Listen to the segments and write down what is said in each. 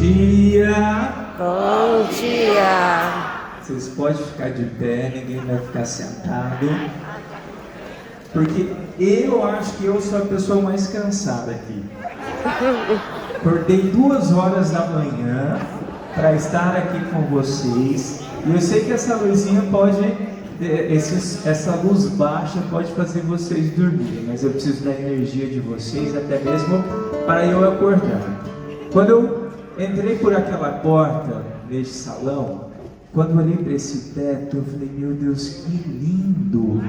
dia! Bom dia! Vocês podem ficar de pé, ninguém vai ficar sentado. Porque eu acho que eu sou a pessoa mais cansada aqui. Acordei 2 horas da manhã para estar aqui com vocês. E eu sei que essa luzinha pode, essa luz baixa pode fazer vocês dormirem, mas eu preciso da energia de vocês, até mesmo para eu acordar. Quando eu entrei por aquela porta neste salão, quando eu olhei para esse teto, eu falei, meu Deus, que lindo!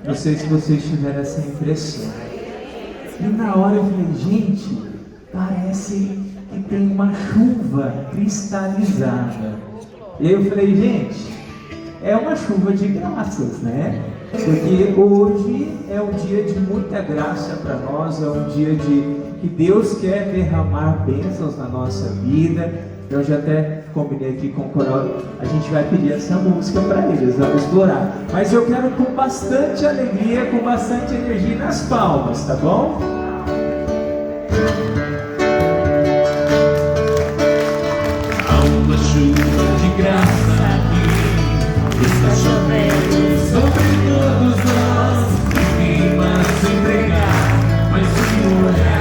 Não sei se vocês tiveram essa impressão. E na hora eu falei, gente, parece que tem uma chuva cristalizada. E aí eu falei, gente, é uma chuva de graças, né? Porque hoje é um dia de muita graça para nós, é um dia que Deus quer derramar bênçãos na nossa vida. Eu já até combinei aqui com o coral, a gente vai pedir essa música para eles, vamos explorar. Mas eu quero com bastante alegria, com bastante energia nas palmas, tá bom? Há uma chuva de graça aqui, está chovendo sobre todos nós. Ninguém mais se entregar, mas se olhar.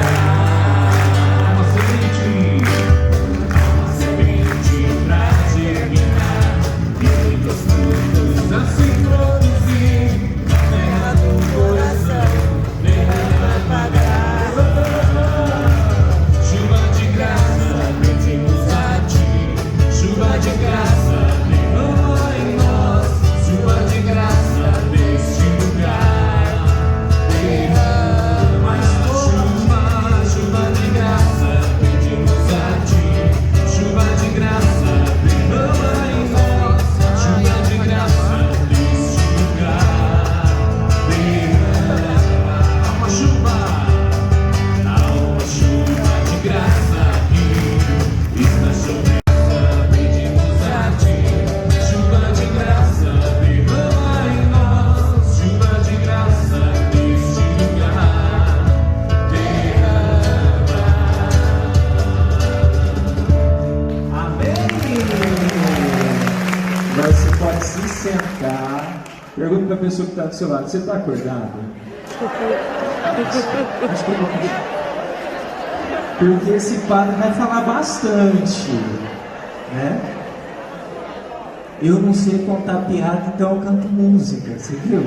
Pergunta para a pessoa que está do seu lado, você está acordado? Acho que eu vou... Porque esse padre vai falar bastante, né? Eu não sei contar piada, então eu canto música, você viu?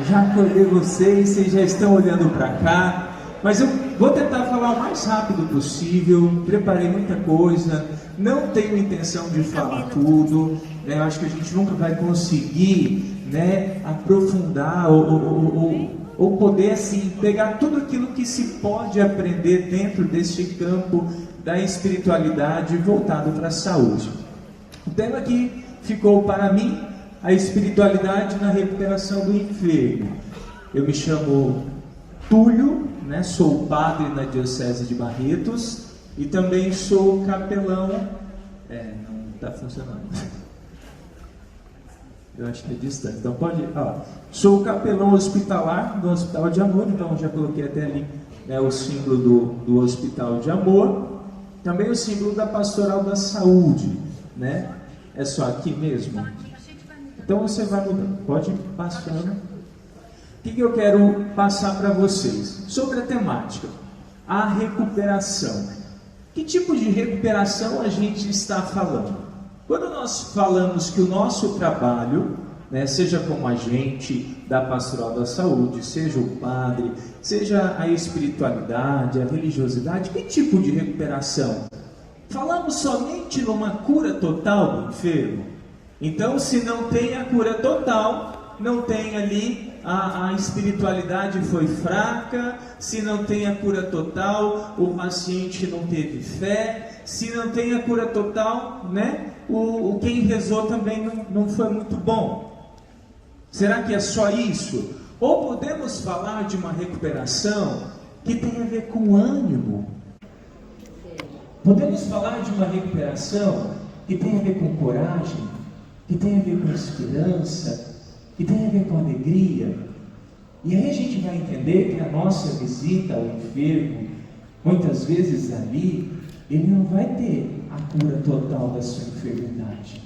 Já acordei vocês já estão olhando para cá, mas eu vou tentar falar o mais rápido possível, preparei muita coisa, não tenho intenção de falar tudo, né? Eu acho que a gente nunca vai conseguir, né, aprofundar ou poder assim pegar tudo aquilo que se pode aprender dentro deste campo da espiritualidade voltado para a saúde. O tema aqui ficou para mim a espiritualidade na recuperação do enfermo. Eu me chamo Túlio, né, sou padre na Diocese de Barretos e também sou capelão. Não está funcionando. Eu acho que é distante, então pode ir. Sou capelão hospitalar do Hospital de Amor, então já coloquei até ali, né, o símbolo do Hospital de Amor. Também o símbolo da Pastoral da Saúde, né? É só aqui mesmo? Então você vai mudando, pode ir passando. O que eu quero passar para vocês? Sobre a temática, a recuperação. Que tipo de recuperação a gente está falando? Quando nós falamos que o nosso trabalho, né, seja como agente da Pastoral da Saúde, seja o padre, seja a espiritualidade, a religiosidade, que tipo de recuperação? Falamos somente numa cura total do enfermo? Então, se não tem a cura total, não tem ali a espiritualidade foi fraca, se não tem a cura total, o paciente não teve fé, se não tem a cura total, né? Quem rezou também não foi muito bom. Será que é só isso? Ou podemos falar de uma recuperação que tem a ver com ânimo? Podemos falar de uma recuperação que tem a ver com coragem, que tem a ver com esperança, que tem a ver com alegria? E aí a gente vai entender que a nossa visita ao enfermo, muitas vezes ali, ele não vai ter a cura total da sua enfermidade.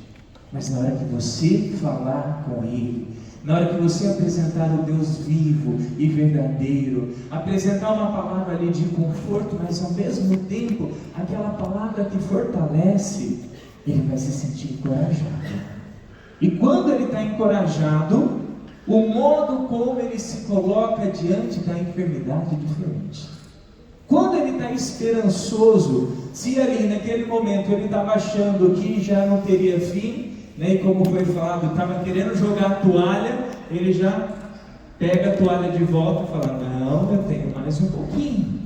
Mas na hora que você falar com Ele, na hora que você apresentar o Deus vivo e verdadeiro, apresentar uma palavra ali de conforto, mas ao mesmo tempo, aquela palavra que fortalece, ele vai se sentir encorajado. E quando ele está encorajado, o modo como ele se coloca diante da enfermidade é diferente. Quando ele está esperançoso, se ali naquele momento ele estava achando que já não teria fim, né, e como foi falado, estava querendo jogar a toalha, ele já pega a toalha de volta e fala, não, eu tenho mais um pouquinho.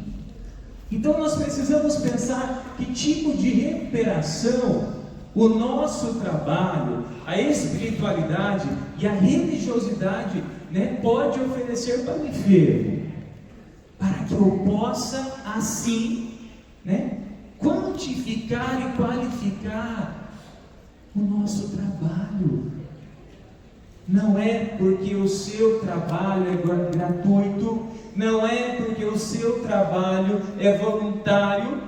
Então nós precisamos pensar que tipo de recuperação o nosso trabalho, a espiritualidade e a religiosidade, né, pode oferecer para o enfermo, para que eu possa assim, né, quantificar e qualificar o nosso trabalho. Não é porque o seu trabalho é gratuito, não é porque o seu trabalho é voluntário,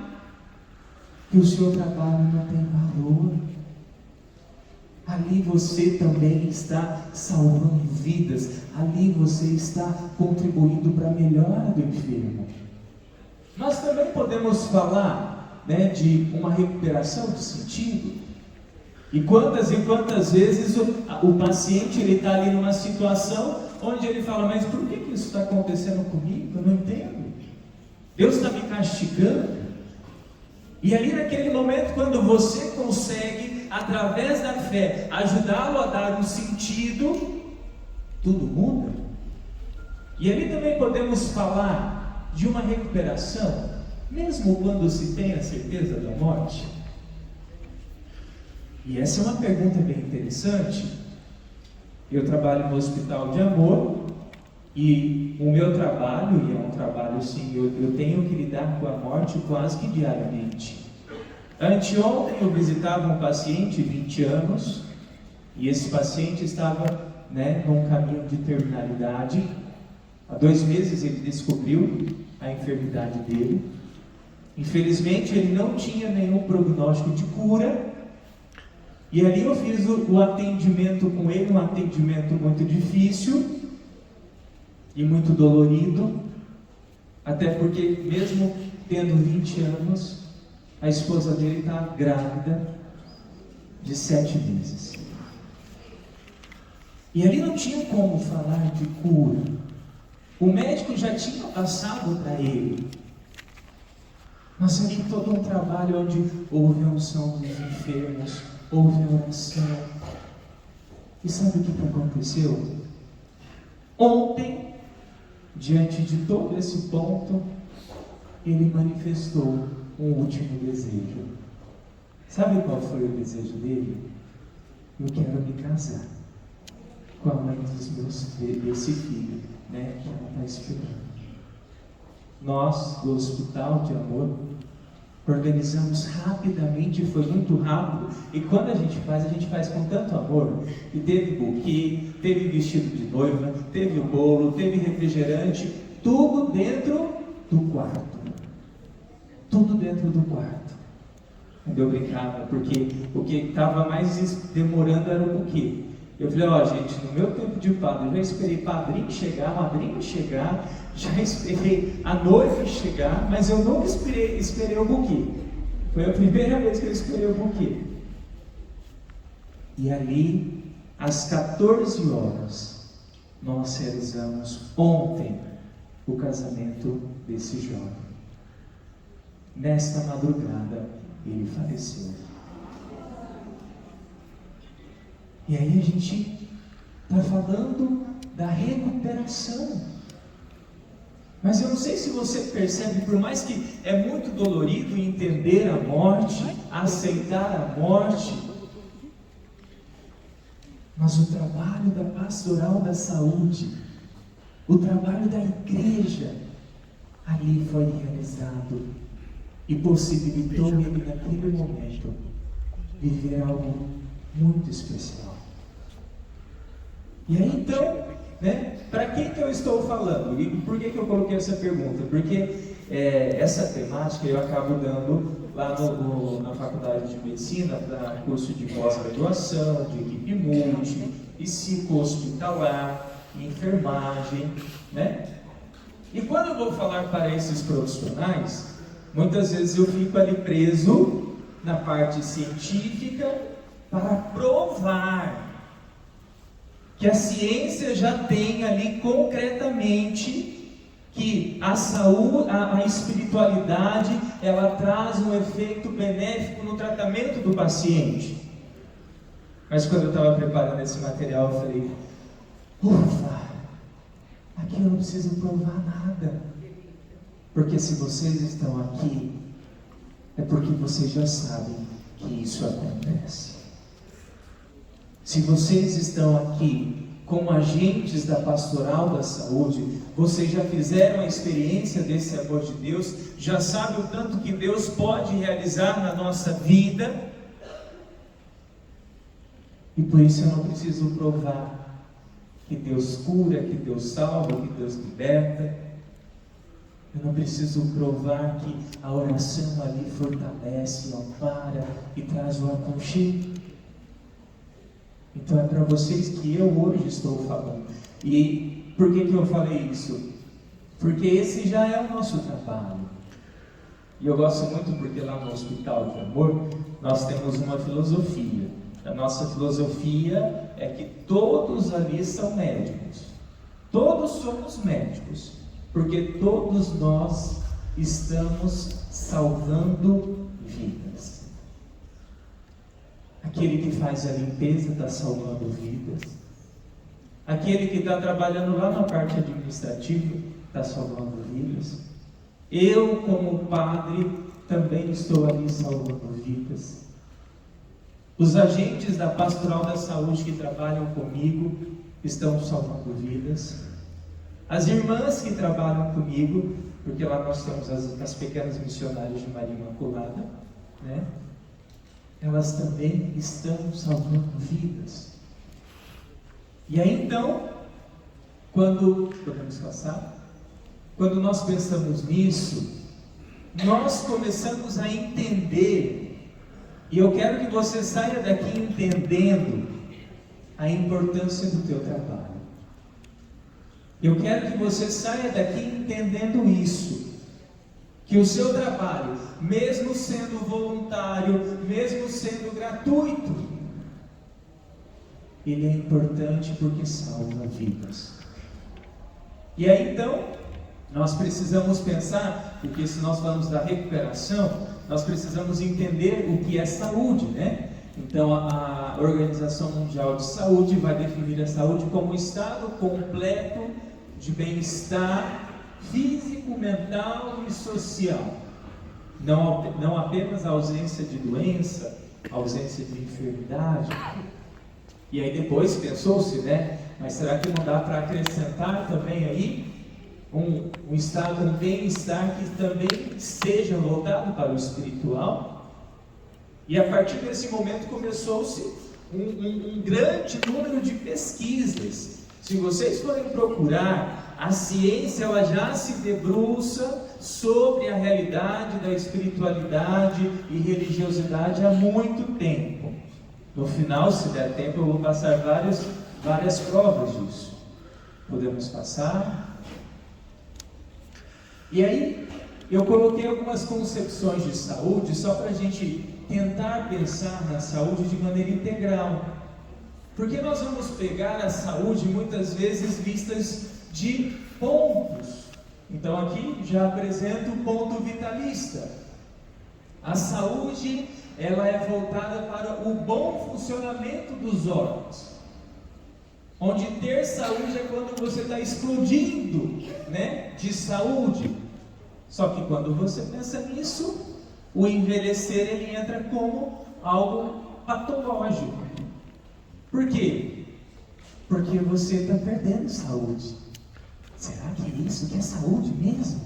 que o seu trabalho não tem valor. Ali você também está salvando vidas, ali você está contribuindo para a melhora do enfermo. Nós também podemos falar, né, de uma recuperação de sentido. E quantas vezes o paciente está ali numa situação onde ele fala, mas por que isso está acontecendo comigo? Eu não entendo. Deus está me castigando. E ali naquele momento, quando você consegue, através da fé, ajudá-lo a dar um sentido, tudo muda. E ali também podemos falar de uma recuperação, mesmo quando se tem a certeza da morte. E essa é uma pergunta bem interessante. Eu trabalho no Hospital de Amor, e o meu trabalho, e é um trabalho sim, eu tenho que lidar com a morte quase que diariamente. Anteontem eu visitava um paciente de 20 anos, e esse paciente estava, né, num caminho de terminalidade. Há 2 meses ele descobriu a enfermidade dele. Infelizmente ele não tinha nenhum prognóstico de cura. E ali eu fiz o atendimento com ele, um atendimento muito difícil e muito dolorido, até porque mesmo tendo 20 anos, a esposa dele está grávida de 7 meses. E ali não tinha como falar de cura. O médico já tinha passado para ele. Nós temos todo um trabalho onde houve a unção dos enfermos, houve a oração. E sabe o que aconteceu? Ontem, diante de todo esse ponto, ele manifestou um último desejo. Sabe qual foi o desejo dele? Eu quero me casar com a mãe desse filho, né, que ela está esperando. Nós, do Hospital de Amor, organizamos rapidamente, foi muito rápido, e quando a gente faz com tanto amor, e teve buquê, teve vestido de noiva, teve o bolo, teve refrigerante, tudo dentro do quarto. Tudo dentro do quarto. Eu brincava, porque o que estava mais demorando era o buquê. Eu falei, gente, no meu tempo de padre, eu já esperei padrinho chegar, madrinho chegar, já esperei a noiva chegar, mas eu nunca esperei o buquê. Foi a primeira vez que eu esperei o buquê. E ali, às 14 horas, nós realizamos ontem o casamento desse jovem. Nesta madrugada, ele faleceu. E aí a gente está falando da recuperação. Mas eu não sei se você percebe, por mais que é muito dolorido entender a morte, aceitar a morte, mas o trabalho da pastoral da saúde, o trabalho da igreja, ali foi realizado e possibilitou ele naquele momento viver algo muito especial. E aí então, né, para quem que eu estou falando? E por que eu coloquei essa pergunta? Porque essa temática eu acabo dando lá na faculdade de medicina para curso de pós-graduação, de equipe multi, psico-hospitalar, enfermagem, né? E quando eu vou falar para esses profissionais, muitas vezes eu fico ali preso na parte científica para provar que a ciência já tem ali concretamente que a saúde, a espiritualidade, ela traz um efeito benéfico no tratamento do paciente. Mas quando eu estava preparando esse material, eu falei, ufa, aqui eu não preciso provar nada. Porque se vocês estão aqui, é porque vocês já sabem que isso acontece. Se vocês estão aqui como agentes da pastoral da saúde, vocês já fizeram a experiência desse amor de Deus, já sabem o tanto que Deus pode realizar na nossa vida, e por isso eu não preciso provar que Deus cura, que Deus salva, que Deus liberta. Eu não preciso provar que a oração ali fortalece, ampara e traz o aconchego. Então é para vocês que eu hoje estou falando. E por que eu falei isso? Porque esse já é o nosso trabalho. E eu gosto muito porque lá no Hospital de Amor nós temos uma filosofia. A nossa filosofia é que todos ali são médicos. Todos somos médicos. Porque todos nós estamos salvando vidas. Aquele que faz a limpeza está salvando vidas. Aquele que está trabalhando lá na parte administrativa está salvando vidas. Eu, como padre, também estou ali salvando vidas. Os agentes da pastoral da saúde que trabalham comigo estão salvando vidas. As irmãs que trabalham comigo, porque lá nós temos as pequenas missionárias de Maria Imaculada, né? Elas também estão salvando vidas. E aí então, podemos passar? Quando nós pensamos nisso, nós começamos a entender, e eu quero que você saia daqui entendendo a importância do teu trabalho. Eu quero que você saia daqui entendendo isso. Que o seu trabalho, mesmo sendo voluntário, mesmo sendo gratuito, ele é importante porque salva vidas. E aí então, nós precisamos pensar, porque se nós falamos da recuperação, nós precisamos entender o que é saúde, né? Então a Organização Mundial de Saúde vai definir a saúde como um estado completo de bem-estar físico, mental e social. Não apenas a ausência de doença, a ausência de enfermidade. E aí depois pensou-se, né? Mas será que não dá para acrescentar também aí um estado, um bem-estar que também seja voltado para o espiritual? E a partir desse momento começou-se um grande número de pesquisas. Se vocês forem procurar, a ciência ela já se debruça sobre a realidade da espiritualidade e religiosidade há muito tempo. No final, se der tempo, eu vou passar várias provas disso. Podemos passar? E aí, eu coloquei algumas concepções de saúde só para a gente tentar pensar na saúde de maneira integral. Porque nós vamos pegar a saúde muitas vezes vistas de pontos. Então aqui já apresento o ponto vitalista. A saúde, ela é voltada para o bom funcionamento dos órgãos. Onde ter saúde é quando você está explodindo, né, de saúde. Só que quando você pensa nisso, o envelhecer ele entra como algo patológico. Por quê? Porque você está perdendo saúde. Será que isso que é saúde mesmo?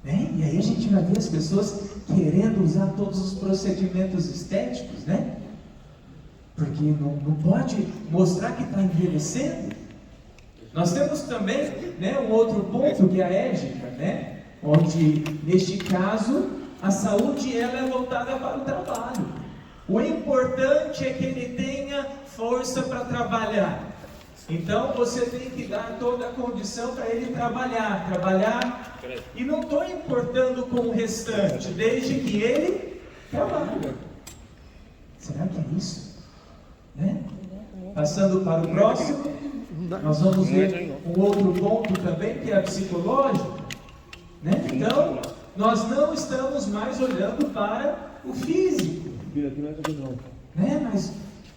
Né? E aí a gente vai ver as pessoas querendo usar todos os procedimentos estéticos, né? Porque não pode mostrar que está envelhecendo. Nós temos também, né, um outro ponto que é a égica, né? Onde, neste caso, A saúde, ela é voltada para o trabalho. O importante é que ele tenha força para trabalhar. Então você tem que dar toda a condição para ele trabalhar. E não estou importando com o restante, desde que ele trabalhe. Será que é isso? Né? Passando para o próximo, nós vamos ver um outro ponto também, que é psicológico. Né? Então, nós não estamos mais olhando para o físico. Né? Mas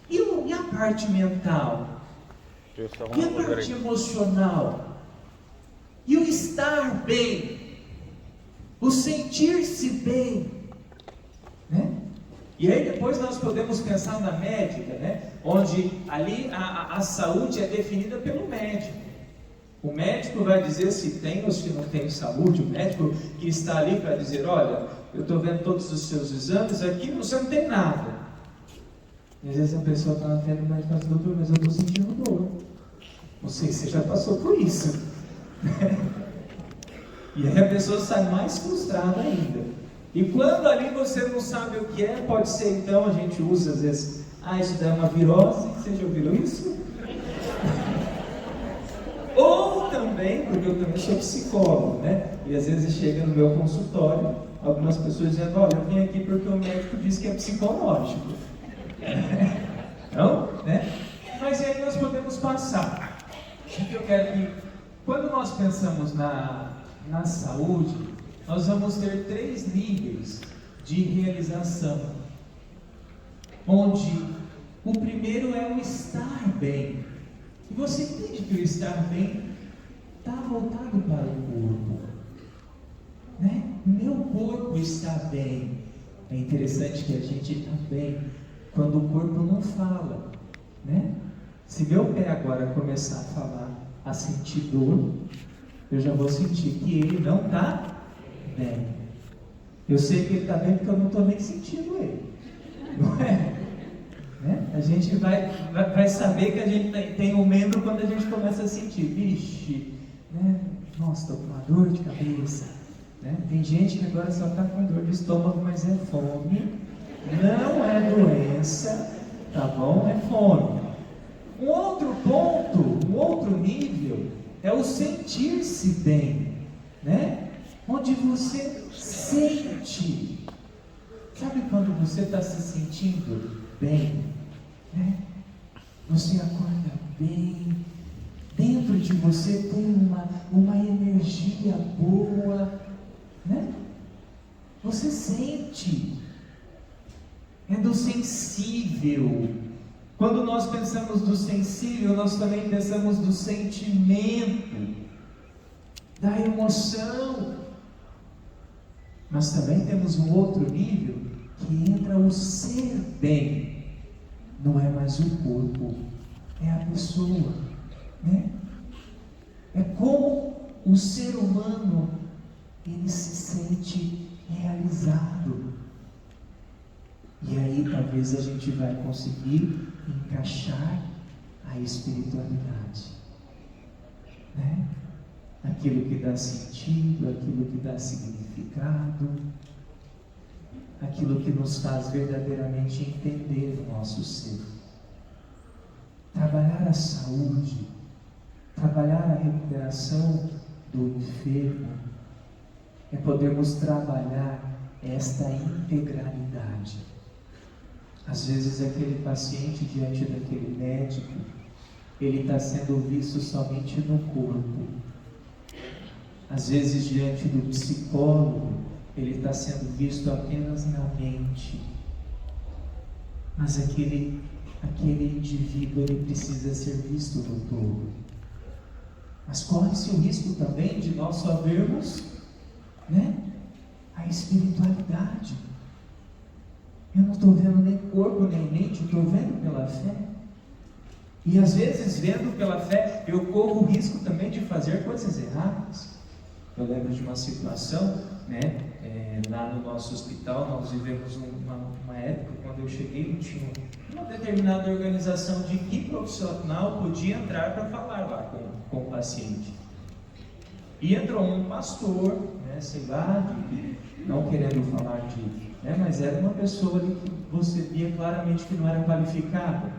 e a parte mental? E a parte emocional? E o estar bem? O sentir-se bem? Né? E aí depois nós podemos pensar na médica, né? Onde ali a saúde é definida pelo médico. O médico vai dizer se tem ou se não tem saúde. O médico que está ali para dizer, olha, eu estou vendo todos os seus exames, aqui você não tem nada. E às vezes a pessoa está vendo o médico e fala, doutor, mas eu estou sentindo dor. Não sei se você já passou por isso. E aí a pessoa sai mais frustrada ainda. E quando ali você não sabe o que é, pode ser então, a gente usa às vezes, isso daí é uma virose, vocês já ouviram isso? Ou também, porque eu também sou psicólogo, né? E às vezes chega no meu consultório, algumas pessoas dizendo, olha, eu vim aqui porque o médico disse que é psicológico. Não, né? Mas aí nós podemos passar. Eu quero que, quando nós pensamos na saúde, nós vamos ter 3 níveis de realização, onde o primeiro é o estar bem. E você entende que o estar bem está voltado para o corpo, né? Meu corpo está bem. É interessante que a gente está bem quando o corpo não fala, né? Se meu pé agora começar a falar, a sentir dor, eu já vou sentir que ele não está bem. Eu sei que ele está bem porque eu não estou nem sentindo ele, não é? Né? A gente vai saber que a gente tem um membro quando a gente começa a sentir, vixe, né? Nossa, estou com uma dor de cabeça, né? Tem gente que agora só está com dor de estômago, mas é fome, não é doença, tá bom? É fome. Um outro ponto, um outro nível, é o sentir-se bem, né? Onde você sente. Sabe quando você está se sentindo bem, né? Você acorda bem, dentro de você tem uma energia boa, né? Você sente, é do sensível. Quando nós pensamos do sensível, nós também pensamos do sentimento, da emoção. Mas também temos um outro nível que entra o ser bem. Não é mais o corpo, é a pessoa, né? É como o ser humano, ele se sente realizado. E aí talvez a gente vai conseguir encaixar a espiritualidade, né? Aquilo que dá sentido, aquilo que dá significado, aquilo que nos faz verdadeiramente entender o nosso ser. Trabalhar a saúde, trabalhar a recuperação do enfermo, é podermos trabalhar esta integralidade. Às vezes aquele paciente diante daquele médico, ele está sendo visto somente no corpo. Às vezes diante do psicólogo, ele está sendo visto apenas na mente. Mas aquele indivíduo, ele precisa ser visto no todo. Mas corre-se o risco também de nós só vermos, né, a espiritualidade. Eu não estou vendo nem corpo nem mente, eu estou vendo pela fé. E às vezes, vendo pela fé, eu corro o risco também de fazer coisas erradas. Eu lembro de uma situação, né, lá no nosso hospital, nós vivemos uma época, quando eu cheguei, não tinha uma determinada organização de que profissional podia entrar para falar lá com o paciente. E entrou um pastor, né, sei lá, não querendo falar mas era uma pessoa ali que você via claramente que não era qualificada.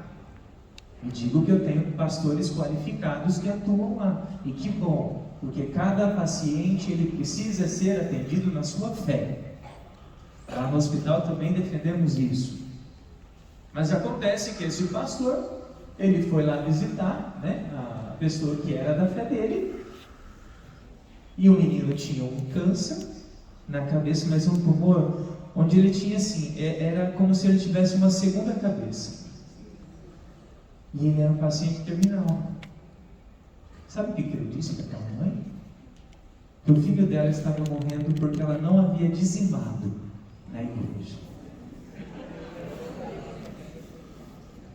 E digo que eu tenho pastores qualificados que atuam lá, e que bom, porque cada paciente ele precisa ser atendido na sua fé. Lá no hospital também defendemos isso. Mas acontece que esse pastor, ele foi lá visitar, a pessoa que era da fé dele, e o menino tinha um câncer na cabeça, mas um tumor, onde ele tinha assim, era como se ele tivesse uma segunda cabeça. E ele era um paciente terminal. Sabe o que ele disse para aquela mãe? Que o filho dela estava morrendo porque ela não havia dizimado na igreja.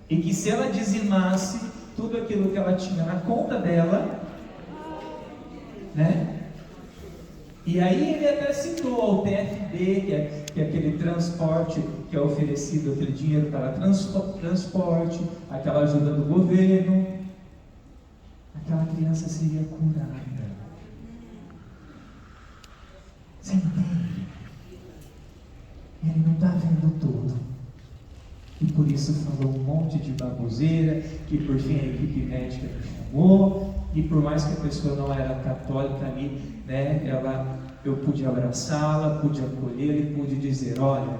E que se ela dizimasse tudo aquilo que ela tinha na conta dela, E aí ele até citou o TFD, que é aquele transporte que é oferecido, aquele dinheiro para transporte, aquela ajuda do governo. Aquela criança seria curada. Você entende? Ele não está vendo tudo. E por isso falou um monte de baboseira, que por fim a equipe médica me chamou, e por mais que a pessoa não era católica ali, eu pude abraçá-la, pude acolher e pude dizer: olha,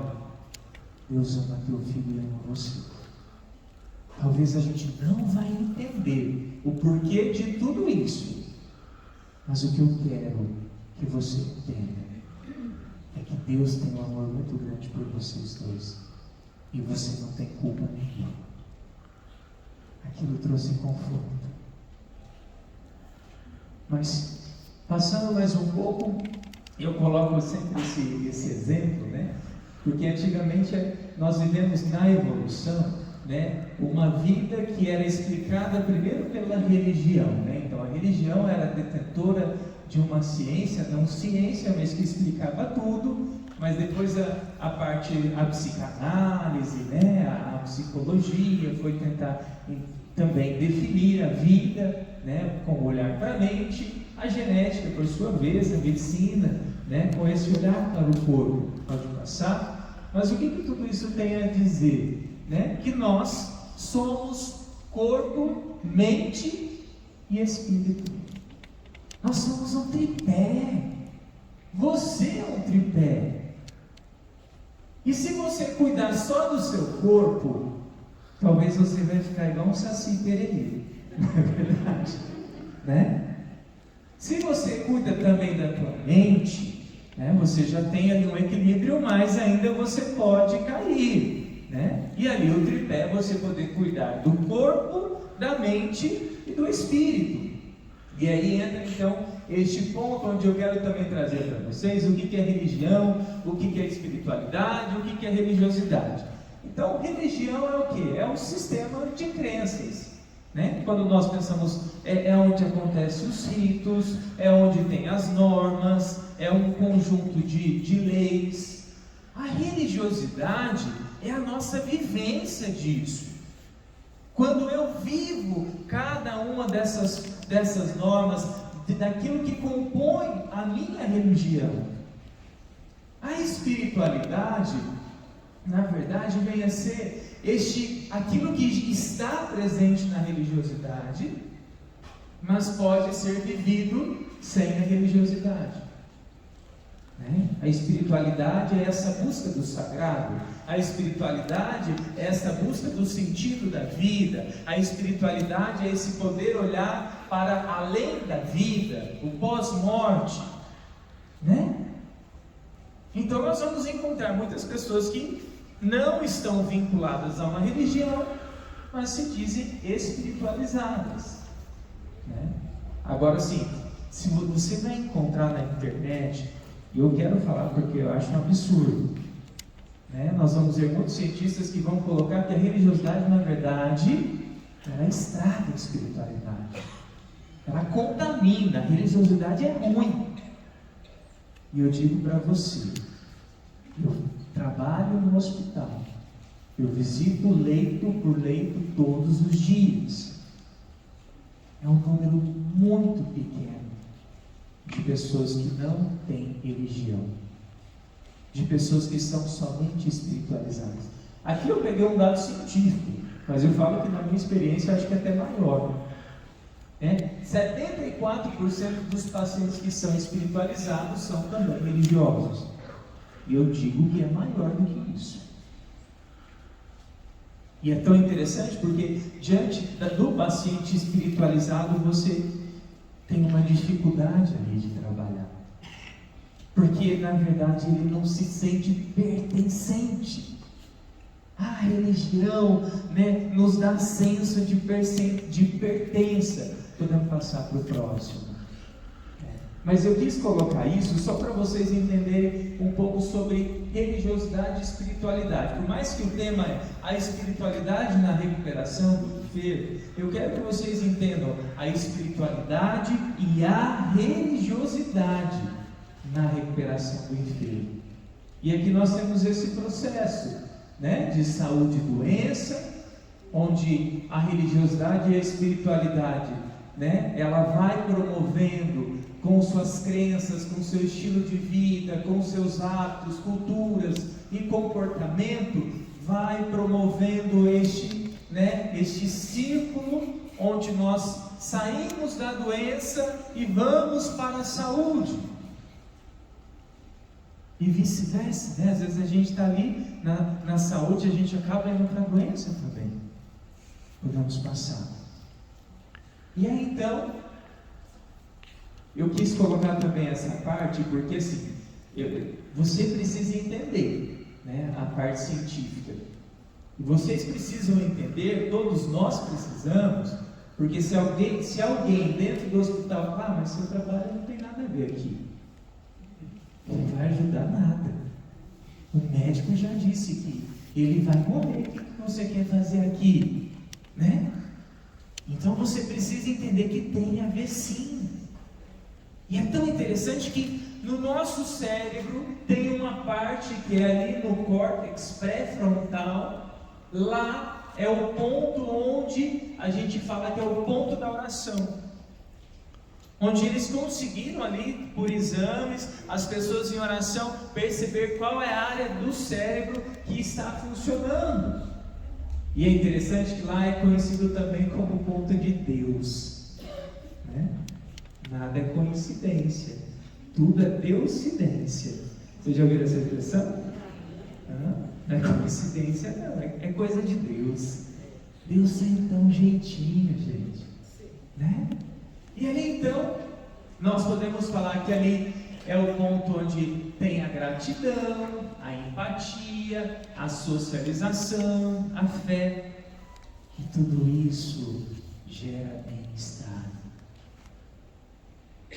Deus ama teu filho e ama você. Talvez a gente não vai entender o porquê de tudo isso, mas o que eu quero que você entenda é que Deus tem um amor muito grande por vocês dois, e você não tem culpa nenhuma. Aquilo trouxe conforto. Mas, passando mais um pouco, eu coloco sempre esse exemplo, porque antigamente nós vivemos na evolução, uma vida que era explicada primeiro pela religião, Então a religião era detentora de uma ciência, não ciência, mas que explicava tudo, mas depois a psicanálise, a psicologia foi tentar também definir a vida, com o olhar para a mente, a genética, por sua vez, a medicina, com esse olhar para o corpo. Pode passar? Mas o que tudo isso tem a dizer? Que nós somos corpo, mente e espírito. Nós somos um tripé. Você é um tripé. E se você cuidar só do seu corpo, talvez você vai ficar igual um saci pererê. Não é verdade? Se você cuida também da tua mente, você já tem ali um equilíbrio, mas ainda você pode cair, E ali o tripé é você poder cuidar do corpo, da mente e do espírito. E aí entra então este ponto onde eu quero também trazer para vocês o que é religião, o que é espiritualidade, o que é religiosidade. Então, religião é o quê? É um sistema de crenças, Quando nós pensamos, é onde acontecem os ritos, é onde tem as normas, é um conjunto de leis. A religiosidade é a nossa vivência disso. Quando eu vivo cada uma dessas normas, daquilo que compõe a minha religião. A espiritualidade, na verdade, vem a ser aquilo que está presente na religiosidade, mas pode ser vivido sem a religiosidade. A espiritualidade é essa busca do sagrado. A espiritualidade é essa busca do sentido da vida. A espiritualidade é esse poder olhar para além da vida, o pós-morte, Então nós vamos encontrar muitas pessoas que não estão vinculadas a uma religião, mas se dizem espiritualizadas, Agora sim, se você vai encontrar na internet, e eu quero falar porque eu acho um absurdo, nós vamos ver muitos cientistas que vão colocar que a religiosidade, na verdade, ela estraga a espiritualidade, ela contamina. A religiosidade é ruim. E eu digo para você, eu trabalho no hospital, eu visito leito por leito todos os dias. É um número muito pequeno de pessoas que não têm religião. de pessoas que são somente espiritualizadas. Aqui eu peguei um dado científico, mas eu falo que na minha experiência eu acho que é até maior. 74% dos pacientes que são espiritualizados são também religiosos. E eu digo que é maior do que isso. E é tão interessante porque diante do paciente espiritualizado você tem uma dificuldade ali de trabalhar. Porque na verdade ele não se sente pertencente. A religião, nos dá senso de pertença. Podemos passar para o próximo. Mas eu quis colocar isso só para vocês entenderem um pouco sobre religiosidade e espiritualidade. Por mais que o tema é a espiritualidade na recuperação do enfermo, eu quero que vocês entendam a espiritualidade e a religiosidade na recuperação do enfermo. E aqui nós temos esse processo, de saúde e doença, onde a religiosidade e a espiritualidade, ela vai promovendo com suas crenças, com seu estilo de vida, com seus hábitos, culturas e comportamento, vai promovendo este círculo onde nós saímos da doença e vamos para a saúde. E vice-versa, às vezes a gente está ali na saúde, a gente acaba indo para a doença também. Podemos passar. E aí então, eu quis colocar também essa parte, porque assim, você precisa entender a parte científica. E vocês precisam entender, todos nós precisamos, porque se alguém dentro do hospital falar, mas seu trabalho não tem nada a ver aqui, não vai ajudar nada. O médico já disse que ele vai morrer, o que você quer fazer aqui? Então você precisa entender que tem a ver sim. E é tão interessante que no nosso cérebro tem uma parte que é ali no córtex pré-frontal. Lá é o ponto onde a gente fala que é o ponto da oração, onde eles conseguiram ali, por exames, as pessoas em oração, perceber qual é a área do cérebro que está funcionando. E é interessante que lá é conhecido também como ponto de Deus. Nada é coincidência, tudo é deusidência. Vocês já ouviram essa expressão? Não é coincidência não, é coisa de Deus. Deus tem um jeitinho, gente. E ali então, nós podemos falar que ali é o ponto onde tem a gratidão, a empatia, a socialização, a fé. E tudo isso gera bem-estar.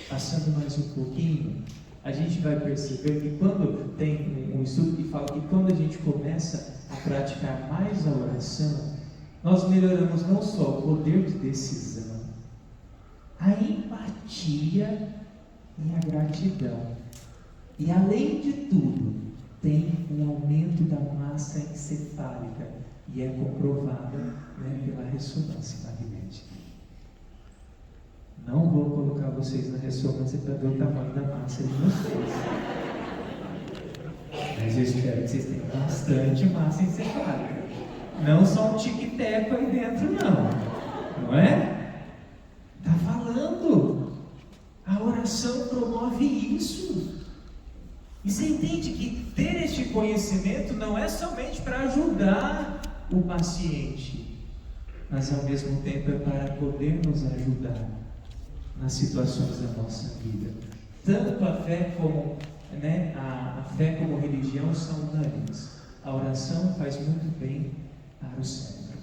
Passando mais um pouquinho, a gente vai perceber que quando tem um estudo que fala que quando a gente começa a praticar mais a oração, nós melhoramos não só o poder de decisão, a empatia e a gratidão. E além de tudo, tem um aumento da massa encefálica e é comprovada pela ressonância magnética. Não vou colocar vocês na ressonância para ver o tamanho da massa de vocês. Mas eu espero que vocês tenham bastante massa encefálica. Não só um tic-teco aí dentro, não é? Está falando. A oração promove isso. E você entende que ter este conhecimento não é somente para ajudar o paciente, mas ao mesmo tempo é para poder nos ajudar nas situações da nossa vida. Tanto a fé como a fé como a religião são unânimes. A oração faz muito bem para o cérebro.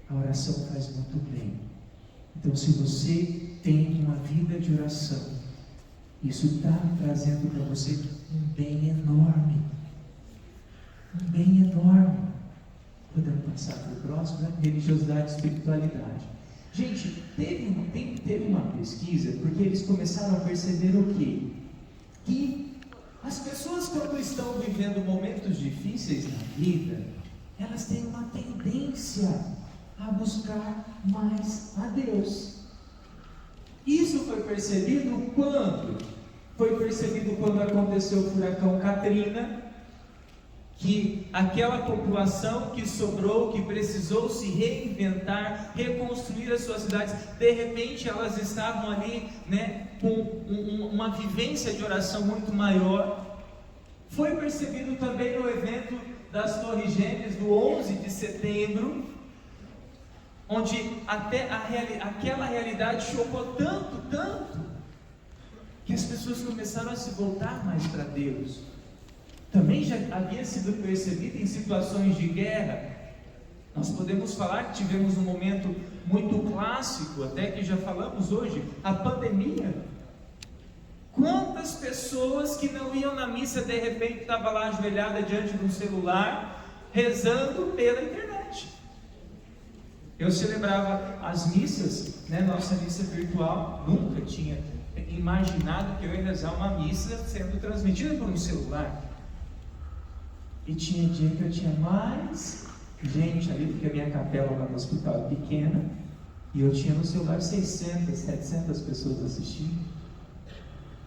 A oração faz muito bem. Então, se você tem uma vida de oração, isso está trazendo para você um bem enorme. Um bem enorme. Podemos passar para o próximo, religiosidade e espiritualidade. Gente, teve uma pesquisa, porque eles começaram a perceber o quê? Que as pessoas, quando estão vivendo momentos difíceis na vida, elas têm uma tendência a buscar mais a Deus. Isso foi percebido quando Foi percebido quando aconteceu o furacão Katrina, que aquela população que sobrou, que precisou se reinventar, reconstruir as suas cidades, de repente elas estavam ali, com uma vivência de oração muito maior. Foi percebido também no evento das Torres Gêmeas, do 11 de setembro, onde até aquela realidade chocou tanto, que as pessoas começaram a se voltar mais para Deus. Também já havia sido percebido em situações de guerra. Nós podemos falar que tivemos um momento muito clássico, até que já falamos hoje, a pandemia. Quantas pessoas que não iam na missa, de repente estavam lá ajoelhada diante de um celular, rezando pela internet. Eu celebrava as missas, nossa missa virtual, nunca tinha imaginado que eu ia rezar uma missa sendo transmitida por um celular. E tinha dia que eu tinha mais gente ali, porque a minha capela lá no hospital é pequena, e eu tinha no celular 600, 700 pessoas assistindo.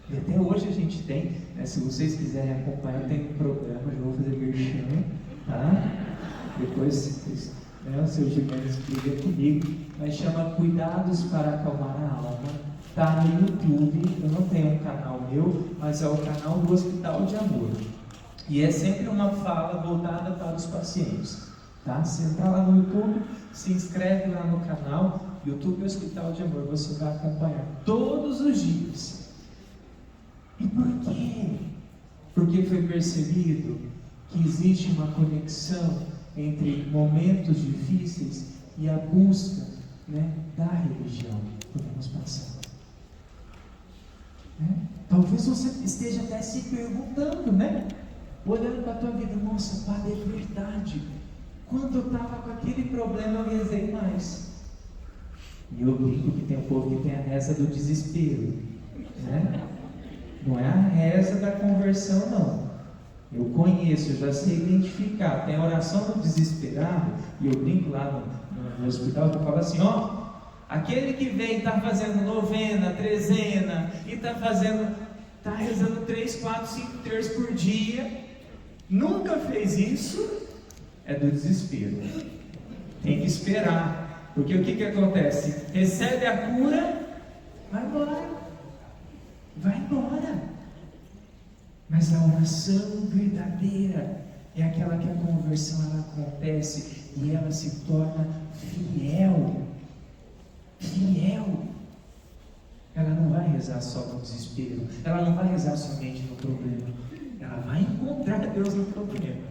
E até hoje a gente tem, se vocês quiserem acompanhar, tem um programa, eu vou fazer merchan, tá? Depois o seu Gilberto explica comigo, mas chama Cuidados para Acalmar a Alma. Está no YouTube, eu não tenho um canal meu, mas é o canal do Hospital de Amor. E é sempre uma fala voltada para os pacientes, tá? Você entra lá no YouTube, se inscreve lá no canal, YouTube Hospital de Amor, você vai acompanhar todos os dias. E por quê? Porque foi percebido que existe uma conexão entre momentos difíceis e a busca, da religião. Podemos passar. Talvez você esteja até se perguntando, olhando para a tua vida, nossa, Padre, é verdade. Quando eu estava com aquele problema, eu rezei mais. E eu brinco que tem um povo que tem a reza do desespero, Não é a reza da conversão, não. Eu conheço, eu já sei identificar. Tem a oração do desesperado, e eu brinco lá no hospital, que eu falo assim, aquele que vem, está fazendo novena, trezena, e está rezando 3, 4, 5 terços por dia, nunca fez isso, é do desespero. Tem que esperar, porque o que acontece? Recebe a cura, vai embora. Mas a oração verdadeira é aquela que a conversão ela acontece e ela se torna fiel. Ela não vai rezar só no desespero, ela não vai rezar somente no problema, ela vai encontrar Deus no problema,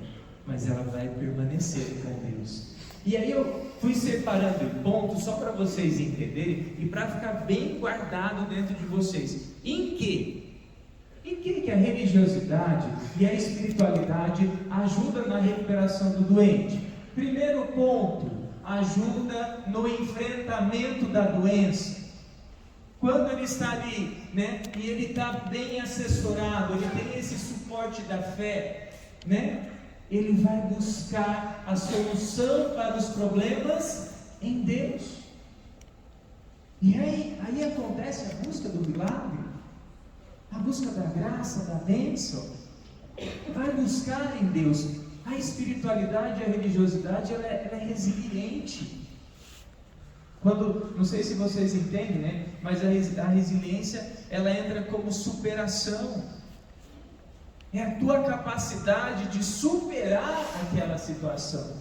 mas ela vai permanecer com Deus. E aí eu fui separando pontos só para vocês entenderem e para ficar bem guardado dentro de vocês. Em que a religiosidade e a espiritualidade ajudam na recuperação do doente? Primeiro ponto, ajuda no enfrentamento da doença. Quando ele está ali, e ele está bem assessorado, ele tem esse suporte da fé, ele vai buscar a solução para os problemas em Deus. E aí acontece a busca do milagre, a busca da graça, da bênção. Vai buscar em Deus. A espiritualidade e a religiosidade ela é resiliente. Não sei se vocês entendem, mas a resiliência ela entra como superação. É a tua capacidade de superar aquela situação,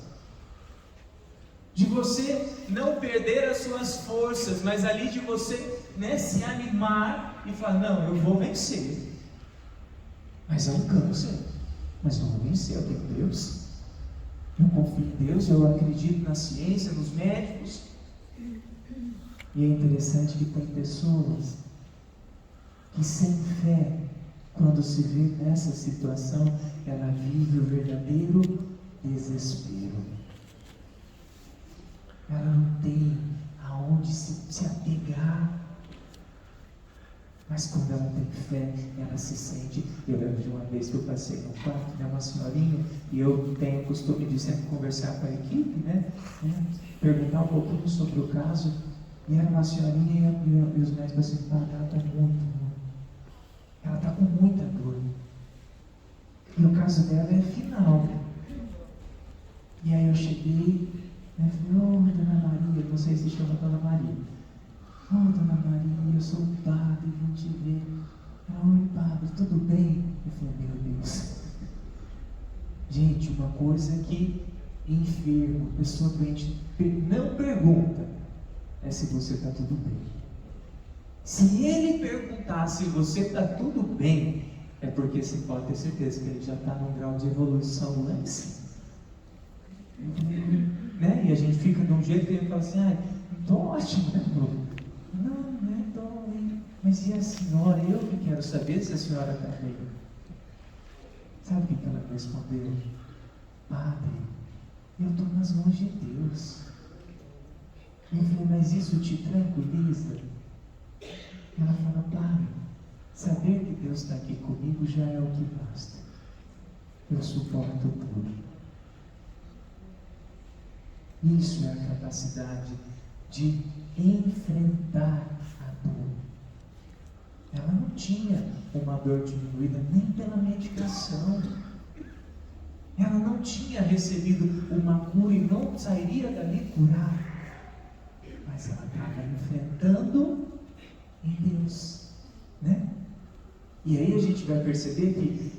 de você não perder as suas forças, mas ali de você se animar e falar, não, eu vou vencer, mas é um câncer, mas eu vou vencer, eu tenho Deus, eu confio em Deus, eu acredito na ciência, nos médicos. E é interessante que tem pessoas que sem fé, quando se vê nessa situação, ela vive o verdadeiro desespero. Ela não tem aonde se apegar. Mas quando ela tem fé, ela se sente. Eu lembro de uma vez que eu passei no quarto, uma senhorinha, e eu tenho o costume de sempre conversar com a equipe, perguntar um pouquinho sobre o caso. E era uma senhorinha e os médicos assim, ela está muito. Ela está com muita dor. E o caso dela é final. E aí eu cheguei, né, falei, Dona Maria, não sei se chama Dona Maria. Dona Maria, eu sou o padre, vim te ver. Ela, oi padre, tudo bem? Eu falei, meu Deus. Gente, uma coisa que enfermo, pessoa doente, não pergunta é se você está tudo bem. Se ele perguntar se você está tudo bem, é porque você pode ter certeza que ele já está num grau de evolução lá em cima. Né? E a gente fica de um jeito que ele fala assim, estou ótimo, né, Bruno? Não, né, estou bem. Mas e a senhora? Eu que quero saber se a senhora está bem. Sabe o que ela me respondeu? Padre, eu estou nas mãos de Deus. Eu falei, mas isso te tranquiliza? Ela fala, padre, saber que Deus está aqui comigo já é o que basta. Eu suporto tudo. Isso é a capacidade de enfrentar a dor. Ela não tinha uma dor diminuída nem pela medicação. Ela não tinha recebido uma cura e não sairia dali curada. Mas ela estava enfrentando em Deus, né? E aí a gente vai perceber que